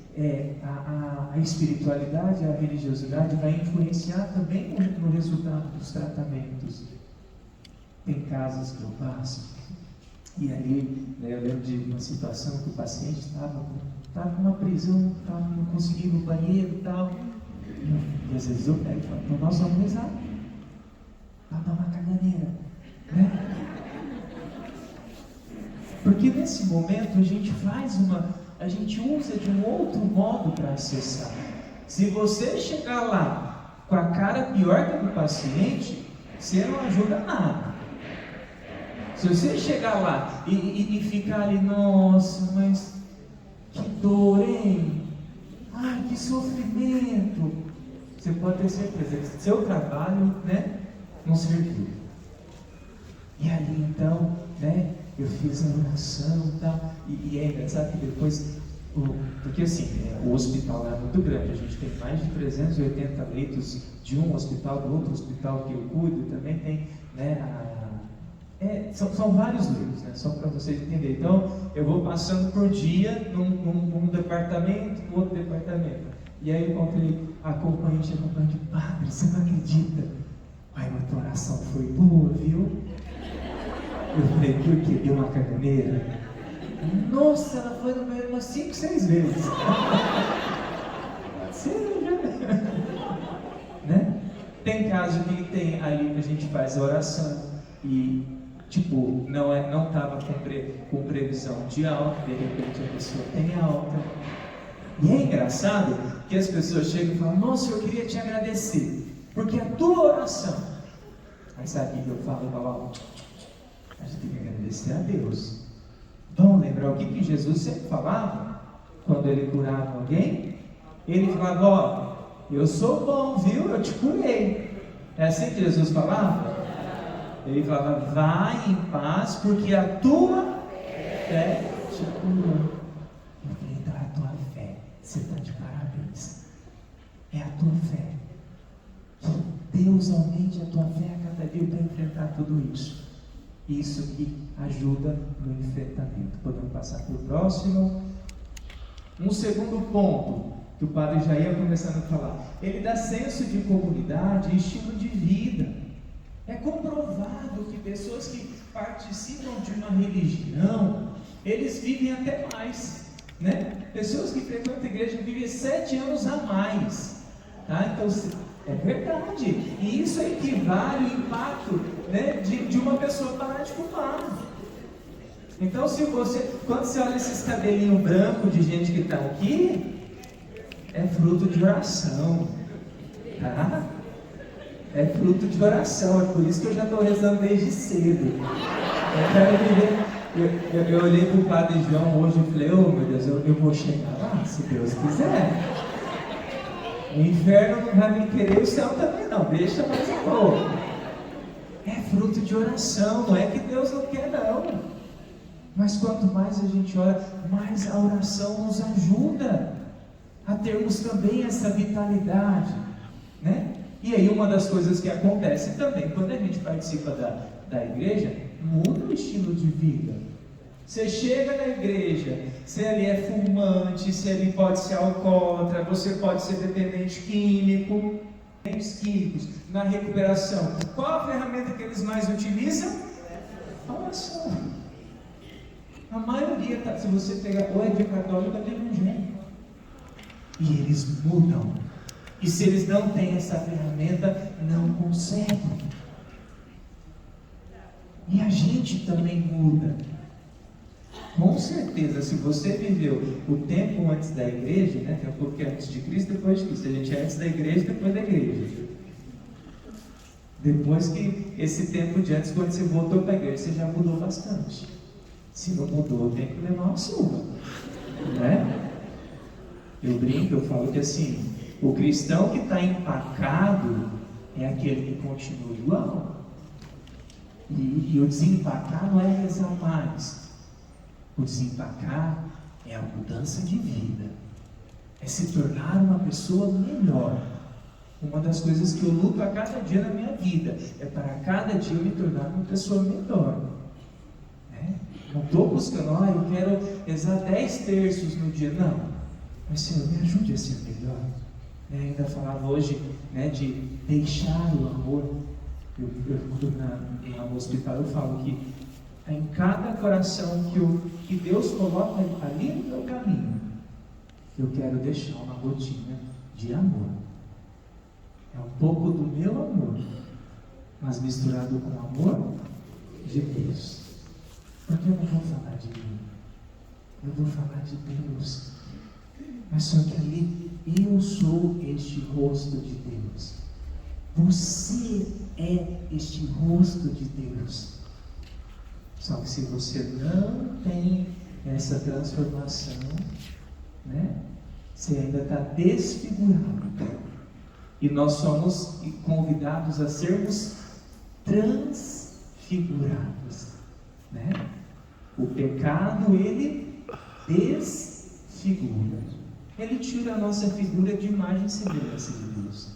a espiritualidade, a religiosidade vai influenciar também no resultado dos tratamentos. Tem casos que eu passo, e aí, né, eu lembro de uma situação que o paciente estava numa prisão, não conseguia ir no banheiro e tal. E às vezes eu pego e falo, então nós vamos rezar para dar uma caganeira, né? Porque nesse momento a gente usa de um outro modo para acessar. Se você chegar lá com a cara pior que a do paciente, você não ajuda nada. Se você chegar lá e ficar ali, nossa, mas que dor, hein? Ai, que sofrimento. Você pode ter certeza que seu trabalho, né, não serviu. E ali então, né, eu fiz a oração e tal. E é engraçado que depois, porque assim, o hospital é muito grande, a gente tem mais de 380 leitos de um hospital, do outro hospital que eu cuido, também tem, né, são vários leitos, né, só para vocês entenderem. Então, eu vou passando por dia num departamento, no outro departamento. E aí eu encontrei a acompanhante, padre, você não acredita? Ai, mas tua oração foi boa, viu? Eu falei, por quê? Deu uma caganeira? Nossa, ela foi no banheiro umas 5, 6 vezes. Né? Tem caso que tem ali, a gente faz a oração e, tipo, não estava com previsão de alta, de repente a pessoa tem alta. E é engraçado que as pessoas chegam e falam, nossa, eu queria te agradecer, porque a tua oração. Aí sabe o que eu falo? A gente tem que agradecer a Deus. Vamos lembrar o que Jesus sempre falava quando ele curava alguém? Ele falava, ó, eu sou bom, viu? Eu te curei. É assim que Jesus falava? Ele falava, vai em paz, porque a tua fé te curou. Eu falei, então é a tua fé. Você está de parabéns. É a tua fé. Que Deus aumente a tua fé a cada dia para enfrentar tudo isso. Isso que ajuda no enfrentamento. Podemos passar para o próximo. Um segundo ponto, que o padre já ia começando a falar. Ele dá senso de comunidade e estilo de vida. É comprovado que pessoas que participam de uma religião, eles vivem até mais, né? Pessoas que frequentam a igreja vivem 7 anos a mais, tá? Então, é verdade. E isso equivale ao impacto, né, de uma pessoa parar de fumar. Então, quando você olha esses cabelinhos brancos de gente que está aqui, é fruto de oração, tá? É fruto de oração, é por isso que eu já estou rezando desde cedo. Eu olhei para o Padre João hoje e falei, oh meu Deus, eu vou chegar lá, se Deus quiser. O inferno não vai me querer, o céu também não, deixa mais um pouco. É fruto de oração, não é que Deus não quer não. Mas quanto mais a gente ora, mais a oração nos ajuda a termos também essa vitalidade, né? E aí uma das coisas que acontece também, quando a gente participa da igreja, muda o estilo de vida. Você chega na igreja, se ali é fumante, se ali pode ser alcoólatra, você pode ser dependente químico, químicos, na recuperação. Qual a ferramenta que eles mais utilizam? A oração. A maioria, se você pegar, ou é de católico ou é de evangélico. E eles mudam. E se eles não têm essa ferramenta, não conseguem. E a gente também muda. Com certeza, se você viveu o tempo antes da igreja, né? Tem um pouco que é antes de Cristo, depois de Cristo. A gente é antes da igreja, depois da igreja. Depois que esse tempo de antes, quando você voltou para a igreja, você já mudou bastante. Se não mudou, tem que levar uma surra, né? Eu brinco, eu falo que assim, o cristão que está empacado é aquele que continua igual. E o desempacar não é rezar mais. O desempacar é a mudança de vida. É se tornar uma pessoa melhor. Uma das coisas que eu luto a cada dia na minha vida é para cada dia eu me tornar uma pessoa melhor. Não estou buscando, eu quero rezar 10 terços no dia. Não. Mas Senhor, me ajude a ser melhor. Ainda falava hoje, né, de deixar o amor. No hospital eu falo que em cada coração que Deus coloca ali no meu caminho, eu quero deixar uma gotinha de amor. É um pouco do meu amor, mas misturado com o amor de Deus. Porque eu não vou falar de mim, eu vou falar de Deus. Mas só que ali eu sou este rosto de Deus. Você é este rosto de Deus. Só que se você não tem essa transformação, né, você ainda está desfigurado. E nós somos convidados a sermos transfigurados, né? O pecado, ele desfigura. Ele tira a nossa figura de imagem e semelhança de Deus.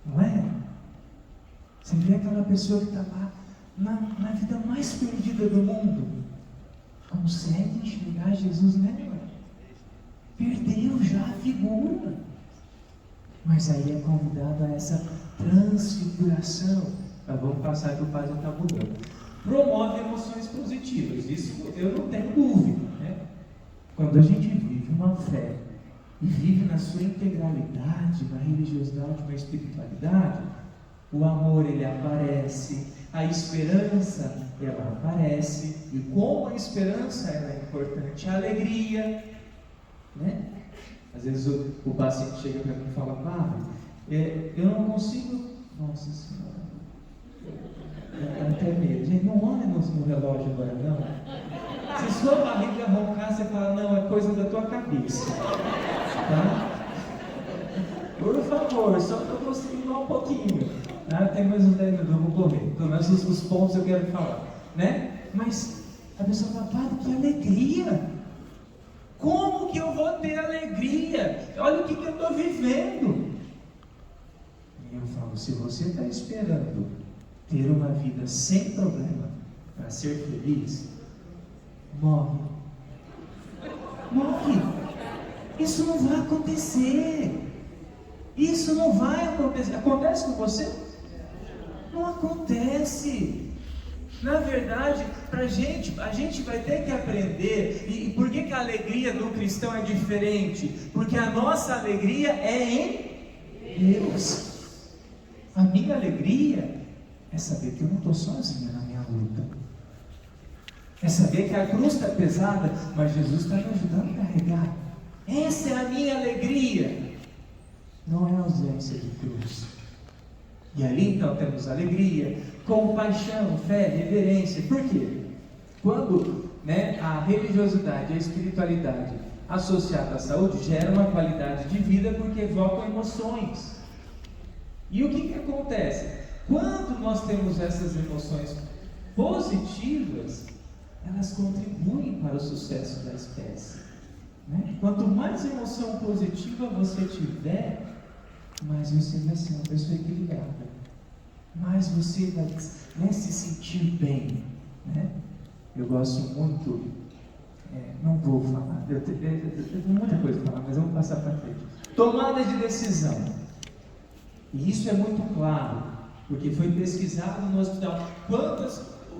Não é? Você vê aquela pessoa que está lá na vida mais perdida do mundo, consegue enxergar Jesus nela. Perdeu já a figura. Mas aí é convidado a essa transfiguração. Mas vamos passar que o Pai já está mudando. Promove emoções positivas, isso eu não tenho dúvida, né? Quando a gente vive uma fé e vive na sua integralidade, na religiosidade, na espiritualidade, o amor ele aparece, a esperança ela aparece, e como a esperança ela é importante, a alegria, né? Às vezes o paciente chega para mim e fala, Padre, eu não consigo, nossa Senhora, até medo. Gente, não olha no relógio agora, não. Se sua barriga roncar, você fala, não, é coisa da tua cabeça. Tá? Por favor, só para eu conseguir ir um pouquinho. Tá? Tem mais uns 10 minutos, eu vou correr. Pelo menos os pontos eu quero falar. Né? Mas a pessoa fala, Padre, que alegria! Como que eu vou ter alegria? Olha o que eu estou vivendo. E eu falo, se você está esperando ter uma vida sem problema para ser feliz, morre. Morre. Isso não vai acontecer. Isso não vai acontecer. Acontece com você? Não acontece. Na verdade, a gente vai ter que aprender. E por que a alegria do cristão é diferente? Porque a nossa alegria é em Deus. A minha alegria é saber que eu não estou sozinho na minha luta. É saber que a cruz está pesada, mas Jesus está me ajudando a carregar. Essa é a minha alegria. Não é ausência de cruz. E ali então temos alegria, compaixão, fé, reverência. Por quê? Quando a religiosidade, a espiritualidade associada à saúde gera uma qualidade de vida porque evocam emoções. E o que acontece? Quando nós temos essas emoções positivas, elas contribuem para o sucesso da espécie. Né? Quanto mais emoção positiva você tiver, mais você vai ser uma pessoa equilibrada, mais você vai se sentir bem. Né? Eu gosto muito, não vou falar, eu tenho muita coisa para falar, mas vamos passar para frente. Tomada de decisão. E isso é muito claro, porque foi pesquisado no hospital.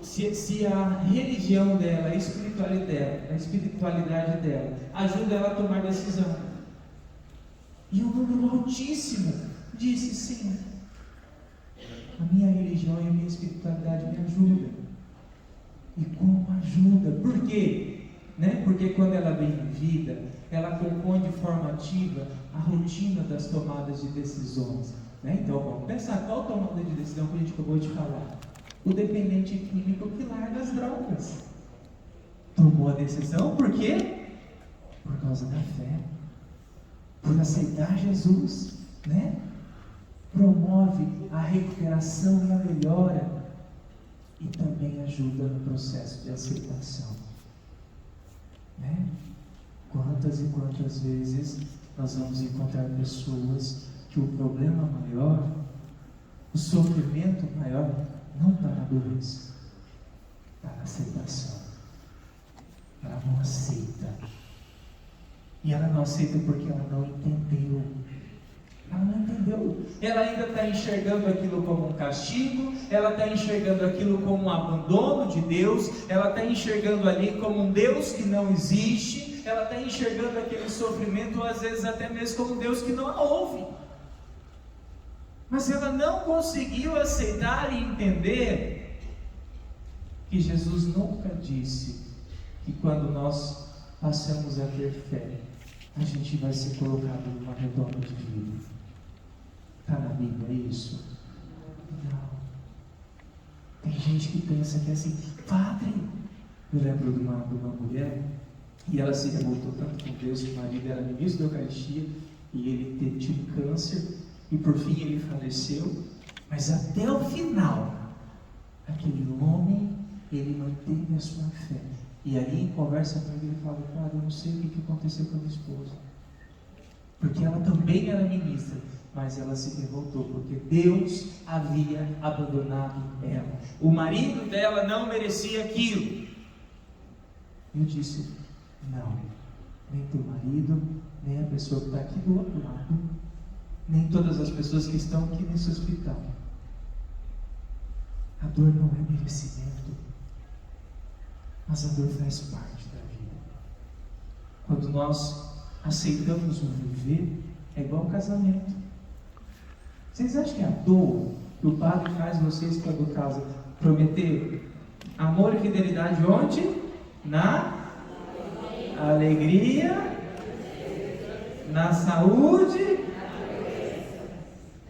Se a religião dela, a espiritualidade dela, ajuda ela a tomar decisão. E um número altíssimo disse sim. A minha religião e a minha espiritualidade me ajudam. E como ajuda? Por quê? Porque quando ela vem em vida, ela compõe de forma ativa a rotina das tomadas de decisões. Então, vamos pensar, qual tomada de decisão que a gente acabou de falar? O dependente químico que larga as drogas. Tomou a decisão por quê? Por causa da fé. Por aceitar Jesus. Promove a recuperação e a melhora. E também ajuda no processo de aceitação. Quantas e quantas vezes nós vamos encontrar pessoas que o problema maior, o sofrimento maior, não está na doença, está na aceitação. Ela não aceita. E ela não aceita porque ela não entendeu. Ela não entendeu. Ela ainda está enxergando aquilo como um castigo, ela está enxergando aquilo como um abandono de Deus, ela está enxergando ali como um Deus que não existe, ela está enxergando aquele sofrimento, ou às vezes até mesmo como um Deus que não a ouve. Mas ela não conseguiu aceitar e entender que Jesus nunca disse que quando nós passamos a ter fé, a gente vai ser colocado numa redoma de vida. Está na Bíblia isso? Não. Tem gente que pensa que é assim, padre. Eu lembro de uma mulher, e ela se revoltou tanto com Deus, que o marido era ministro da Eucaristia, e ele tinha câncer, e por fim ele faleceu, mas até o final, aquele homem, ele manteve a sua fé. E aí, em conversa com ele, ele fala: cara, eu não sei o que aconteceu com a minha esposa, porque ela também era ministra, mas ela se revoltou, porque Deus havia abandonado ela. O marido dela não merecia aquilo. Eu disse: não, nem teu marido, nem a pessoa que está aqui do outro lado, nem todas as pessoas que estão aqui nesse hospital. A dor não é merecimento, mas a dor faz parte da vida. Quando nós aceitamos o viver, é igual ao casamento. Vocês acham que a dor que o padre faz vocês quando casam, prometer amor e fidelidade onde? Na alegria, na saúde.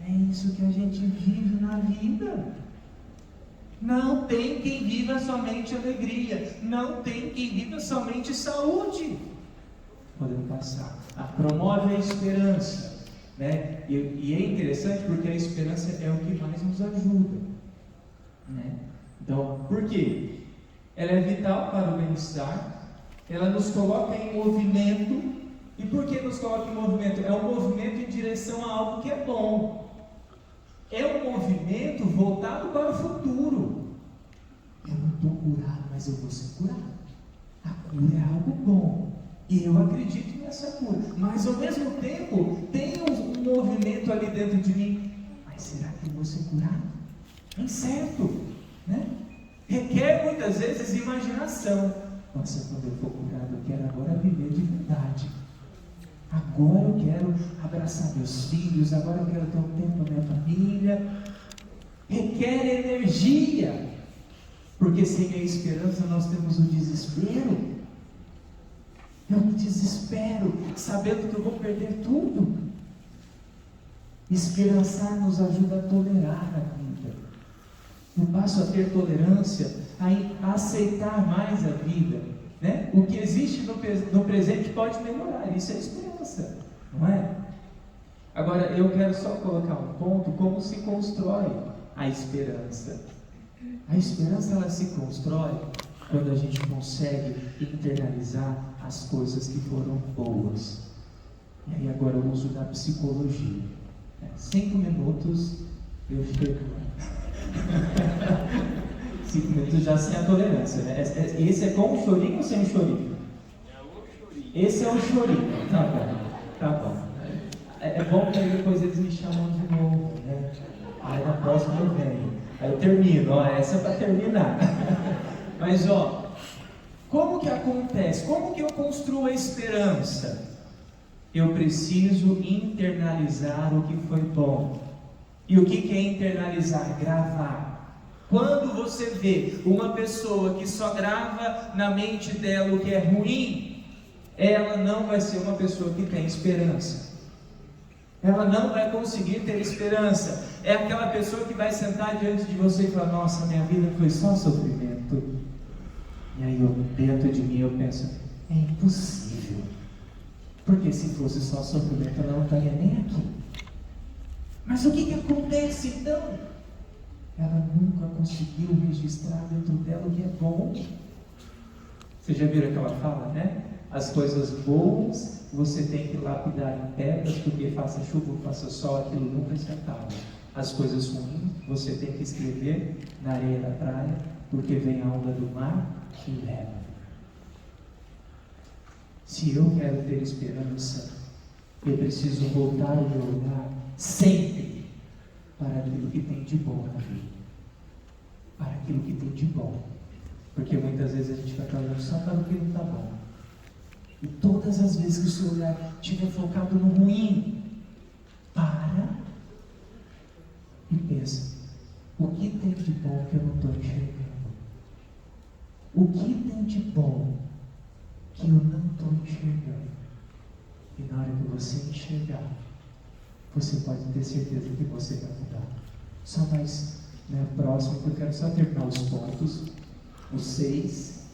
É isso que a gente vive na vida. Não tem quem viva somente alegria, não tem quem viva somente saúde. Podemos passar. Promove a esperança, E é interessante porque a esperança é o que mais nos ajuda, Então, por quê? Ela é vital para o bem-estar, ela nos coloca em movimento. E por que nos coloca em movimento? É um movimento em direção a algo que é bom. É um movimento voltado para o futuro. Eu não estou curado, mas eu vou ser curado. A cura é algo bom. E eu acredito nessa cura. Mas ao mesmo tempo, tem um movimento ali dentro de mim. Mas será que eu vou ser curado? É incerto, Requer muitas vezes imaginação. Nossa, quando eu for curado, eu quero agora viver de verdade. Agora eu quero abraçar meus filhos, agora eu quero ter um tempo com a minha família. Requer energia, porque sem a esperança nós temos o desespero. Eu me desespero, sabendo que eu vou perder tudo. Esperançar nos ajuda a tolerar a vida. Eu passo a ter tolerância, a aceitar mais a vida. O que existe no presente pode melhorar, isso é esperança, não é? Agora, eu quero só colocar um ponto, como se constrói a esperança. A esperança, ela se constrói quando a gente consegue internalizar as coisas que foram boas. E aí agora o uso da psicologia. 5 minutos eu chego. 5 minutos já sem a tolerância, né? Esse é com o chorinho ou sem o chorinho? Esse é o chorinho. Tá bom, tá bom. É bom que aí depois eles me chamam de novo, né? Aí na próxima eu venho. Aí eu termino, ó, essa é para terminar. Mas ó, como que acontece? Como que eu construo a esperança? Eu preciso internalizar o que foi bom. E o que é internalizar? Gravar. Quando você vê uma pessoa que só grava na mente dela o que é ruim, ela não vai ser uma pessoa que tem esperança. Ela não vai conseguir ter esperança. É aquela pessoa que vai sentar diante de você e falar: nossa, minha vida foi só sofrimento. E aí dentro de mim eu penso: é impossível. Porque se fosse só sofrimento, ela não estaria nem aqui. Mas o que acontece então? Ela nunca conseguiu registrar dentro dela o que é bom. Vocês já viram aquela fala, né? As coisas boas você tem que lapidar em pedras, porque faça chuva ou faça sol, aquilo nunca se acaba. As coisas ruins você tem que escrever na areia da praia, porque vem a onda do mar e leva. Se eu quero ter esperança, eu preciso voltar o meu olhar sempre para aquilo que tem de bom na vida. Para aquilo que tem de bom. Porque muitas vezes a gente vai olhando só para o que não está bom. E todas as vezes que o seu olhar estiver focado no ruim, para e pensa: o que tem de bom que eu não estou enxergando? O que tem de bom que eu não estou enxergando? E na hora que você enxergar, você pode ter certeza que você vai mudar. Só mais próximo, que eu quero só terminar os pontos. O 6,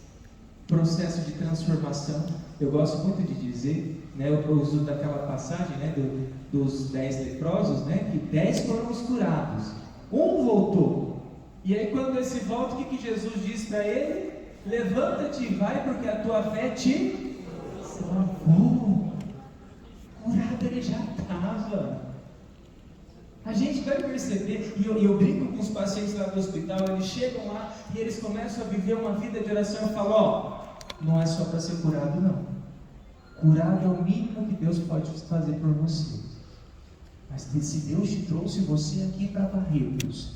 processo de transformação. Eu gosto muito de dizer, eu uso daquela passagem, dos 10 leprosos, que 10 foram curados, um voltou. E aí quando esse volta, o que Jesus diz para ele? Levanta-te e vai, porque a tua fé te salvou. Curado ele já estava. A gente vai perceber, e eu brinco com os pacientes lá do hospital, eles chegam lá e eles começam a viver uma vida de oração. Eu falo: não é só para ser curado não. Curado é o mínimo que Deus pode fazer por você. Mas se Deus te trouxe você aqui para Barretos,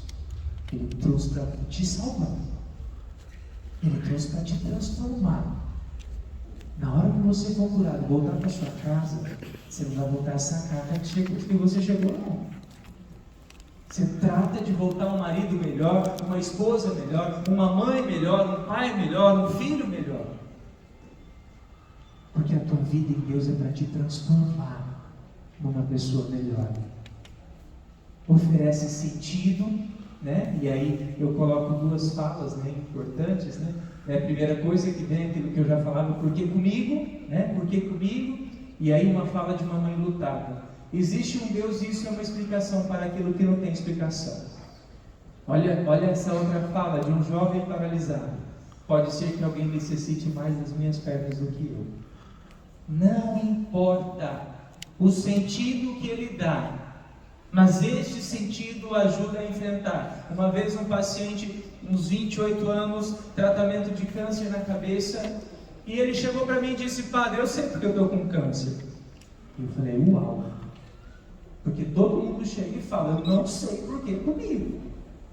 Ele trouxe para te salvar. Ele trouxe para te transformar. Na hora que você for curado, voltar para sua casa, você não vai voltar essa carta que você chegou não. Você trata de voltar um marido melhor, uma esposa melhor, uma mãe melhor, um pai melhor, um filho melhor. Porque a tua vida em Deus é para te transformar numa pessoa melhor. Oferece sentido, E aí eu coloco 2 falas, importantes, A primeira coisa que vem aquilo que eu já falava: por que comigo, Por que comigo? E aí uma fala de uma mãe lutada. Existe um Deus e isso é uma explicação para aquilo que não tem explicação. Olha essa outra fala de um jovem paralisado. Pode ser que alguém necessite mais das minhas pernas do que eu. Não importa o sentido que ele dá, mas este sentido ajuda a enfrentar. Uma vez um paciente, uns 28 anos, tratamento de câncer na cabeça, e ele chegou para mim e disse: padre, eu sei porque eu estou com câncer. E eu falei: uau! Porque todo mundo chega e fala: eu não sei por que comigo.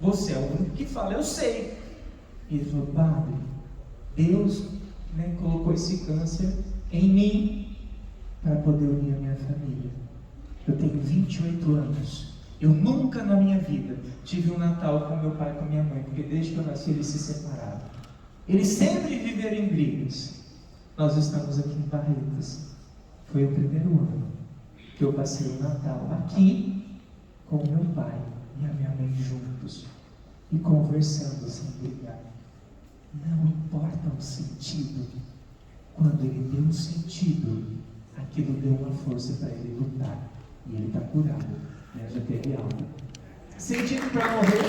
Você é o único que fala: eu sei. E ele falou: padre, Deus colocou esse câncer em mim para poder unir a minha família. Eu tenho 28 anos. Eu nunca na minha vida tive um Natal com meu pai e com minha mãe, porque desde que eu nasci eles se separaram. Eles sempre viveram em brigas. Nós estamos aqui em Barretos. Foi o primeiro ano que eu passei o Natal aqui com meu pai e a minha mãe juntos e conversando sem brigar. Não importa o sentido. Quando ele deu um sentido, aquilo deu uma força para ele lutar. E ele está curado, já teve alta. Sentido para morrer,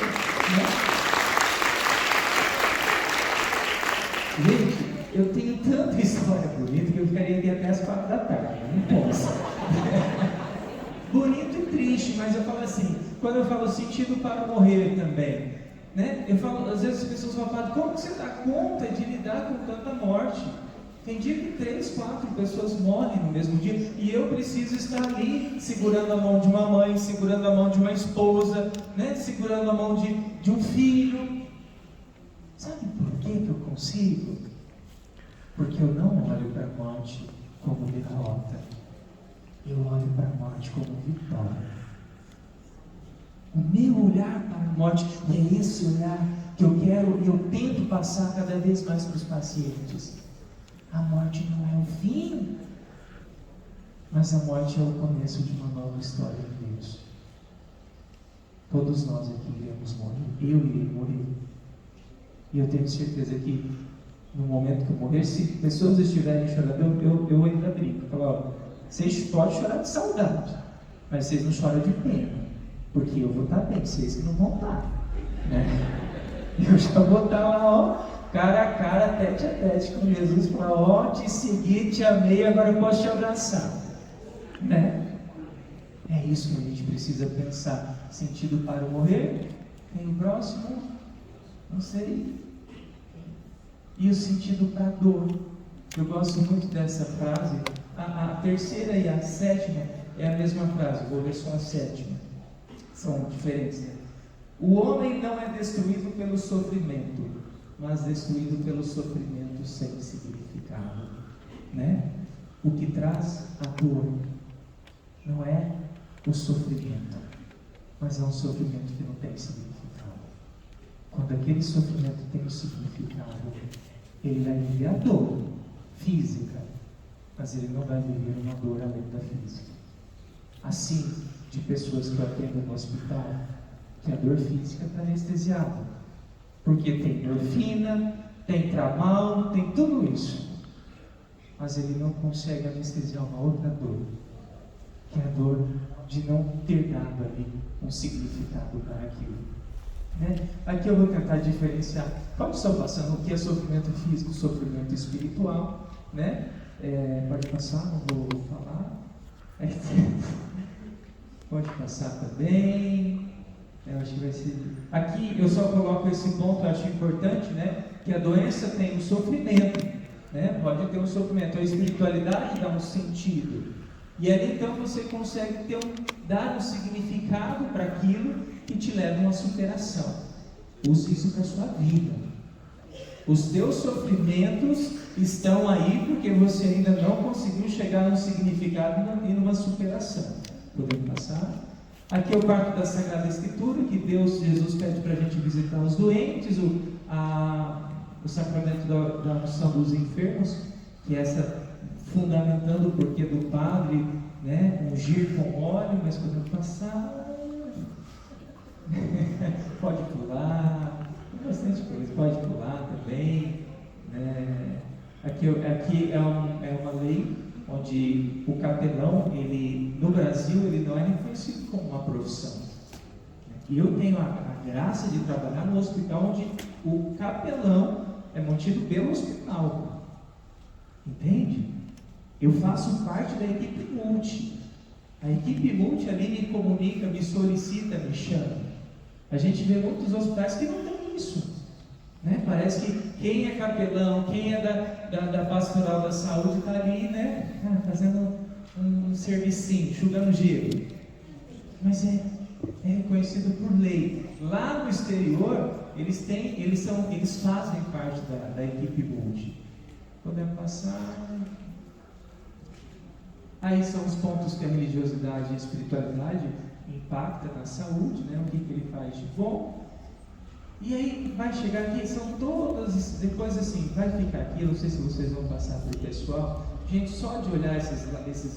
Eu tenho tanta história bonita que eu ficaria aqui até as 4 da tarde, não posso. Bonito e triste, mas eu falo assim, quando eu falo sentido para morrer também, né? Eu falo, às vezes as pessoas falam, como que você dá conta de lidar com tanta morte? Tem dia que 3, 4 pessoas morrem no mesmo dia, e eu preciso estar ali, segurando a mão de uma mãe, segurando a mão de uma esposa, né? Segurando a mão de um filho. Sabe por que eu consigo? Porque eu não olho para a morte como derrota, eu olho para a morte como vitória. O meu olhar para a morte é esse olhar que eu quero e eu tento passar cada vez mais para os pacientes. A morte não é o fim, mas a morte é o começo de uma nova história de Deus. Todos nós aqui iremos morrer, eu irei morrer. E eu tenho certeza que no momento que eu morrer, se pessoas estiverem chorando, eu ainda brinco. Falo, ó, vocês podem chorar de saudade, mas vocês não choram de pena, porque eu vou estar bem, vocês que não vão estar, né? Eu já vou estar lá, ó, cara a cara, tete a tete com Jesus, falar, ó, te segui, te amei, agora eu posso te abraçar, né? É isso que a gente precisa pensar. Sentido para o morrer? Tem o próximo? Não sei. E o sentido para a dor? Eu gosto muito dessa frase. A terceira e a sétima é a mesma frase, vou ler só a sétima. São diferentes, né? O homem não é destruído pelo sofrimento, mas destruído pelo sofrimento sem significado, né? O que traz a dor não é o sofrimento, mas é um sofrimento que não tem significado. Quando aquele sofrimento tem um significado, ele vai viver a dor física, mas ele não vai viver uma dor além da física. Assim, de pessoas que eu atendo no hospital, que a dor física está anestesiada, porque tem morfina, tem tramal, tem tudo isso, mas ele não consegue anestesiar uma outra dor, que é a dor de não ter dado ali um significado para aquilo, né? Aqui eu vou tentar diferenciar, pode só passando o que é sofrimento físico, sofrimento espiritual, né? Pode passar, não vou falar. Pode passar também. Eu acho que vai ser. Aqui eu só coloco esse ponto, eu acho importante, né? Que a doença tem um sofrimento, né? Pode ter um sofrimento. A espiritualidade dá um sentido. E ali então você consegue dar um significado para aquilo que te leva a uma superação. Use isso para a sua vida. Os teus sofrimentos estão aí porque você ainda não conseguiu chegar num significado e numa superação. Podemos passar? Aqui eu parto da Sagrada Escritura, que Jesus pede para a gente visitar os doentes, o sacramento da unção dos enfermos, que é essa fundamentando o porquê do padre, né, ungir com óleo, mas podemos passar. Pode pular, tem bastante coisa, pode pular também, né? Aqui é uma lei onde o capelão, no Brasil, ele não é reconhecido como uma profissão. E eu tenho a graça de trabalhar no hospital onde o capelão é mantido pelo hospital. Entende? Eu faço parte da equipe multi. A equipe multi ali me comunica, me solicita, me chama. A gente vê muitos hospitais que não tem isso, né? Parece que quem é capelão, quem é da pastoral da saúde está ali, né? Fazendo um servicinho, enxugando gelo. Mas é reconhecido por lei. Lá no exterior, eles fazem parte da equipe multi. Podemos passar. Aí são os pontos que a religiosidade e a espiritualidade impacta na saúde, né? O que ele faz de bom. E aí vai chegar aqui, são todas, depois assim, vai ficar aqui, eu não sei se vocês vão passar para o pessoal. Gente, só de olhar esses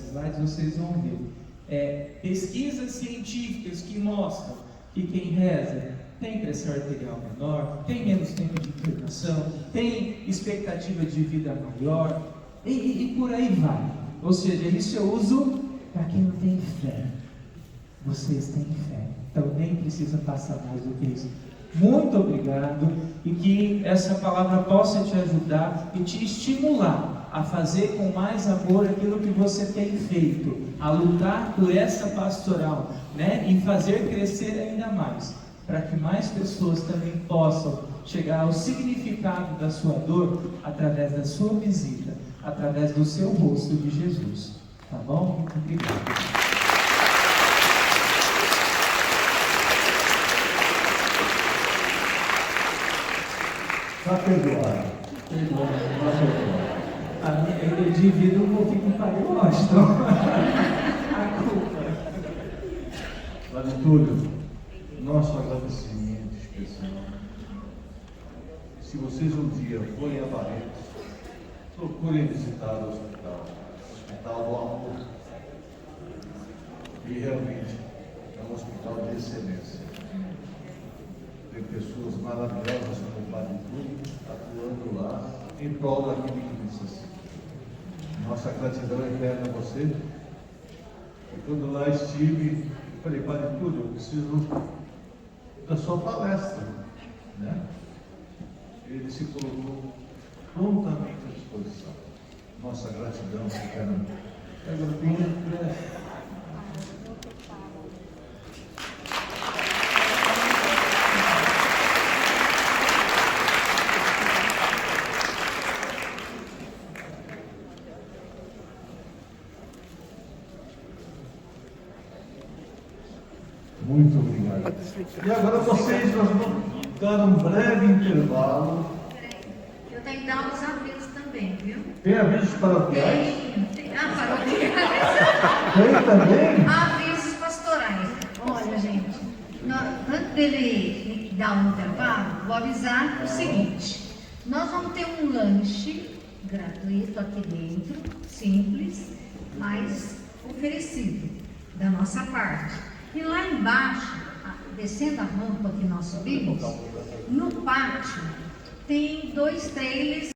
slides vocês vão ver. Pesquisas científicas que mostram que quem reza tem pressão arterial menor, tem menos tempo de internação, tem expectativa de vida maior, e por aí vai. Ou seja, isso eu uso para quem não tem fé. Vocês têm fé, então nem precisa passar mais do que isso. muito obrigado, e que essa palavra possa te ajudar e te estimular a fazer com mais amor aquilo que você tem feito, a lutar por essa pastoral, né? E fazer crescer ainda mais, para que mais pessoas também possam chegar ao significado da sua dor através da sua visita, através do seu rosto de Jesus. Tá bom? Muito obrigado. Está perdoado. Eu divido um pouquinho com o pai, eu gosto. A culpa. Vale tudo. Nosso agradecimento especial. Se vocês um dia forem a Barretos, procurem visitar o Hospital do Amor. E realmente é um hospital de excelência. Tem pessoas maravilhosas como o Padre Túlio atuando lá em prol daquele que necessita. Nossa gratidão eterna a você. E quando lá estive, eu falei, Padre Túlio, eu preciso da sua palestra, né? Ele se colocou prontamente à disposição. Nossa gratidão eterna. Muito obrigado. E agora vocês, nós vamos dar um breve intervalo. Eu tenho que dar uns avisos também, viu? Tem avisos paroquiais? Paroquiais. Tem também? Avisos pastorais. Olha, gente, antes dele dar um intervalo, vou avisar o seguinte: nós vamos ter um lanche gratuito aqui dentro, simples, mas oferecido da nossa parte. E lá embaixo, descendo a rampa que nós subimos, no pátio, tem 2 trailers